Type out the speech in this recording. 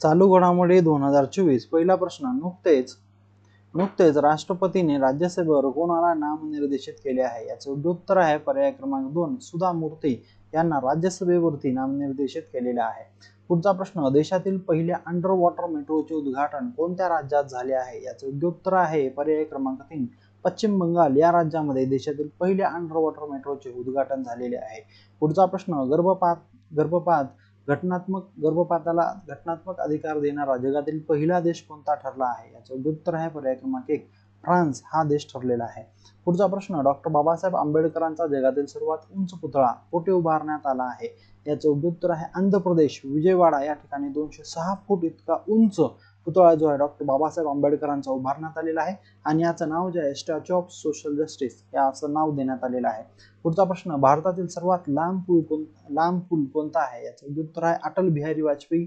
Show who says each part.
Speaker 1: चालू घडामोडी 2024. पहिला प्रश्न, नुकतेच राष्ट्रपतीने राज्यसभेवर कोणाला नामनिर्देशित केले आहे? याचे योग्य उत्तर आहे पर्याय क्रमांक 2, सुधा मूर्ती यांना राज्यसभेवरती नामनिर्देशित केलेले आहे. पुढचा प्रश्न, देशातील पहिल्या अंडर वॉटर मेट्रोचे उद्घाटन कोणत्या राज्यात झाले आहे? याचे योग्य उत्तर आहे पर्याय क्रमांक 3, पश्चिम बंगाल या राज्यामध्ये देशातील पहिल्या अंडर वॉटर मेट्रोचे उद्घाटन झालेले आहे. पुढचा प्रश्न, गर्भपाताला घटनात्मक अधिकार देणारा जगातील पहिला देश कोणता ठरला आहे? याचे योग्य उत्तर आहे पर्याय क्रमांक 1, फ्रान्स हा देश ठरलेला आहे. पुढचा प्रश्न, डॉक्टर बाबासाहेब आंबेडकरांचा जगातील सर्वात उंच पुतळा कुठे उभारण्यात आला आहे? याचे योग्य उत्तर आहे आंध्र प्रदेश, विजयवाडा या ठिकाणी 206 फूट इतका उंच पुतळा जो आहे डॉक्टर बाबासाहेब आंबेडकरांचा उभारण्यात आलेला आहे आणि याचं नाव जे आहे स्टॅच्यू ऑफ सोशल जस्टिस या असं नाव देण्यात आलेलं आहे. पुढचा प्रश्न, भारतातील सर्वात लांब पूल कोणता आहे? याचं उत्तर आहे अटल बिहारी वाजपेयी